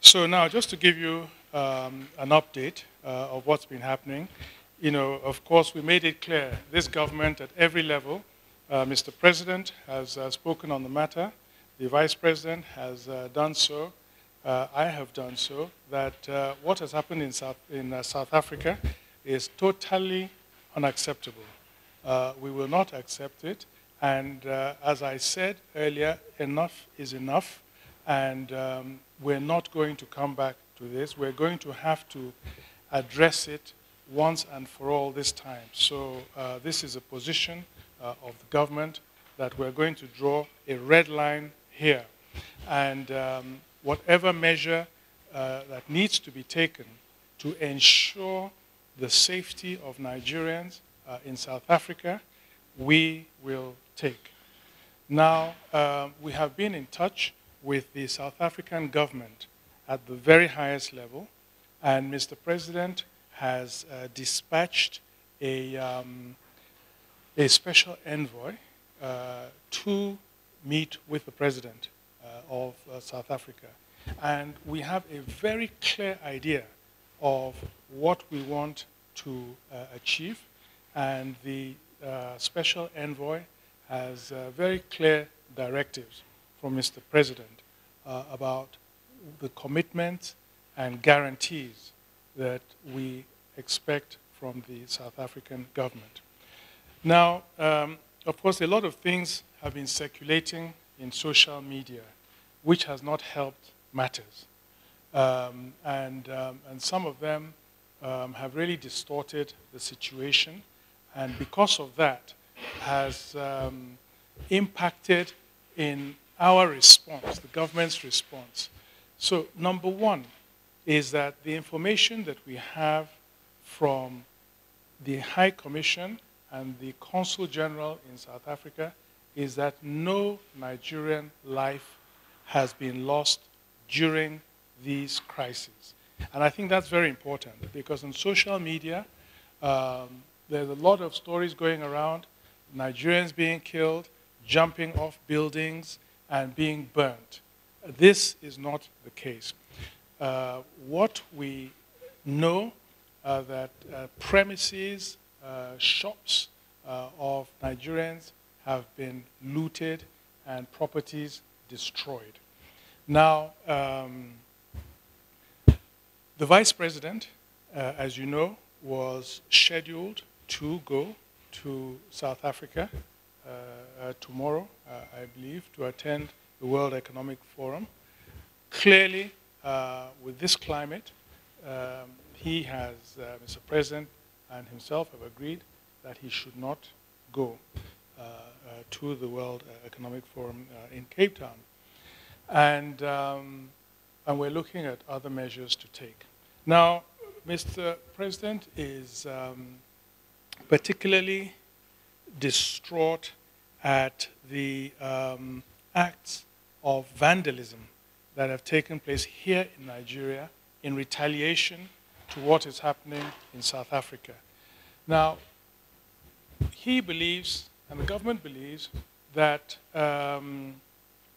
So now, just to give you an update of what's been happening, of course, we made it clear, this government at every level, Mr. President has spoken on the matter, the Vice President has done so, I have done so, that what has happened in South Africa is totally unacceptable. We will not accept it, and as I said earlier, enough is enough, and we're not going to come back to this. We're going to have to address it once and for all this time. So this is a position of the government that we're going to draw a red line here. And whatever measure that needs to be taken to ensure the safety of Nigerians in South Africa, we will take. Now, we have been in touch with the South African government at the very highest level, and Mr. President has dispatched a special envoy to meet with the President of South Africa. And we have a very clear idea of what we want to achieve, and the special envoy has very clear directives from Mr. President about the commitments and guarantees that we expect from the South African government. Now, of course, a lot of things have been circulating in social media, which has not helped matters. And some of them have really distorted the situation, and because of that, has impacted in our response, the government's response. So number one is that the information that we have from the High Commission and the Consul General in South Africa is that no Nigerian life has been lost during these crises. And I think that's very important, because on social media, there's a lot of stories going around, Nigerians being killed, jumping off buildings, and being burnt. This is not the case. What we know that premises, shops of Nigerians have been looted and properties destroyed. Now, the Vice President, as you know, was scheduled to go to South Africa tomorrow, I believe, to attend the World Economic Forum. Clearly, with this climate, he has, Mr. President and himself have agreed that he should not go to the World Economic Forum in Cape Town. And we're looking at other measures to take. Now, Mr. President is particularly distraught at the acts of vandalism that have taken place here in Nigeria in retaliation to what is happening in South Africa. Now, he believes, and the government believes, that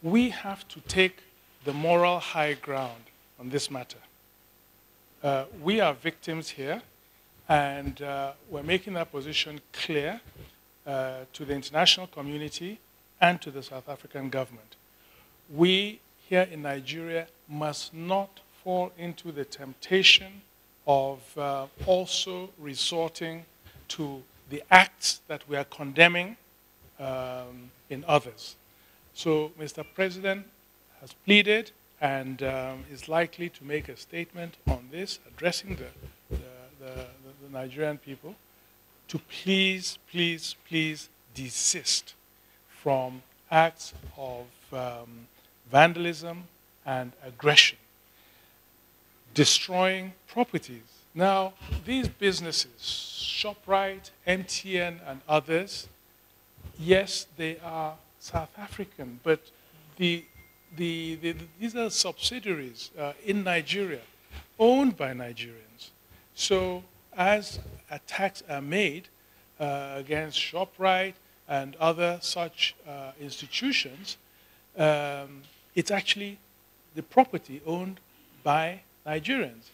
we have to take the moral high ground on this matter. We are victims here, and we're making that position clear to the international community and to the South African government. We here in Nigeria must not fall into the temptation of also resorting to the acts that we are condemning in others. So Mr. President has pleaded and is likely to make a statement on this, addressing the Nigerian people, to please, please, please desist from acts of vandalism and aggression, destroying properties. Now, these businesses, ShopRite, MTN, and others, yes, they are South African, but these are subsidiaries in Nigeria, owned by Nigerians. So as attacks are made against ShopRite and other such institutions, it's actually the property owned by Nigerians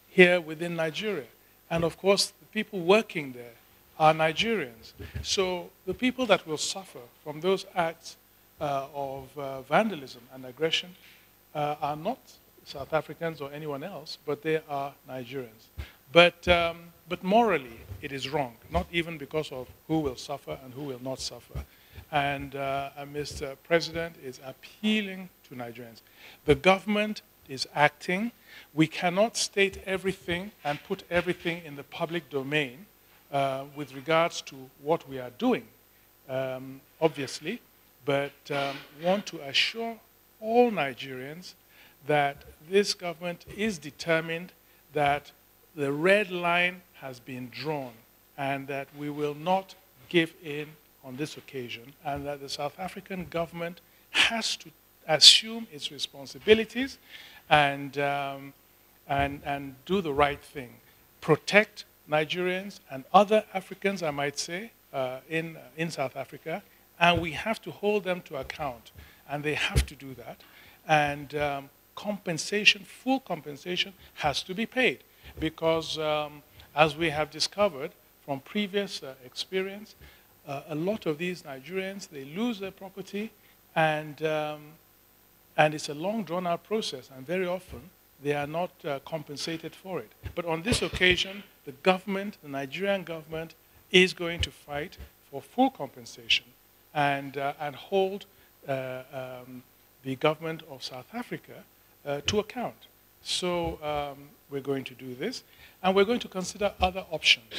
here within Nigeria. And of course, the people working there are Nigerians. So the people that will suffer from those acts of vandalism and aggression are not South Africans or anyone else, but they are Nigerians. But morally, it is wrong, not even because of who will suffer and who will not suffer. And Mr. President is appealing to Nigerians. The government is acting. We cannot state everything and put everything in the public domain with regards to what we are doing, obviously, but want to assure all Nigerians that this government is determined that the red line has been drawn and that we will not give in on this occasion, and that the South African government has to assume its responsibilities and do the right thing. Protect Nigerians and other Africans, I might say, in South Africa, and we have to hold them to account, and they have to do that. And compensation, full compensation, has to be paid because, as we have discovered from previous experience, a lot of these Nigerians, they lose their property, and it's a long, drawn-out process, and very often they are not compensated for it. But on this occasion, the government, the Nigerian government, is going to fight for full compensation and hold the government of South Africa to account. So we're going to do this, and we're going to consider other options.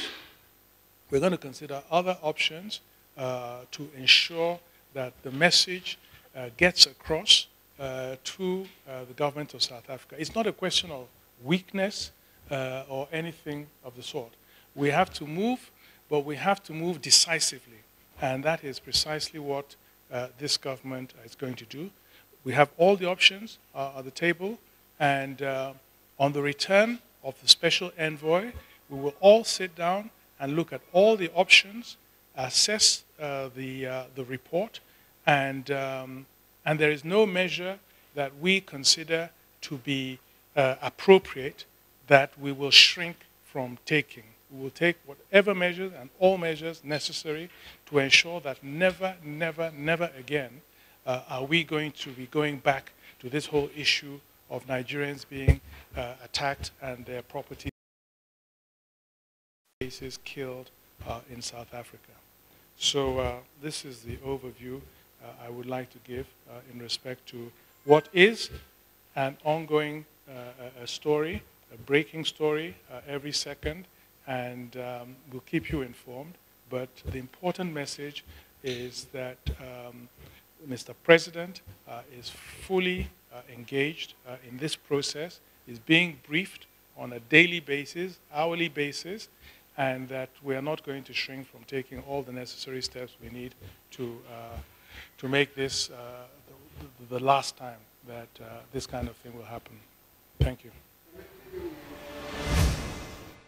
We're going to consider other options to ensure that the message gets across to the government of South Africa. It's not a question of weakness or anything of the sort. We have to move, but we have to move decisively. And that is precisely what this government is going to do. We have all the options at the table, and on the return of the special envoy, we will all sit down and look at all the options, assess the report, and there is no measure that we consider to be appropriate that we will shrink from taking. We will take whatever measures and all measures necessary to ensure that never, never, never again are we going to be going back to this whole issue of Nigerians being attacked and their property cases killed in South Africa. So this is the overview I would like to give in respect to what is an ongoing story, a breaking story every second, and we'll keep you informed. But the important message is that Mr. President is fully engaged in this process, is being briefed on a daily basis, hourly basis, and that we are not going to shrink from taking all the necessary steps we need to make this the last time that this kind of thing will happen. Thank you.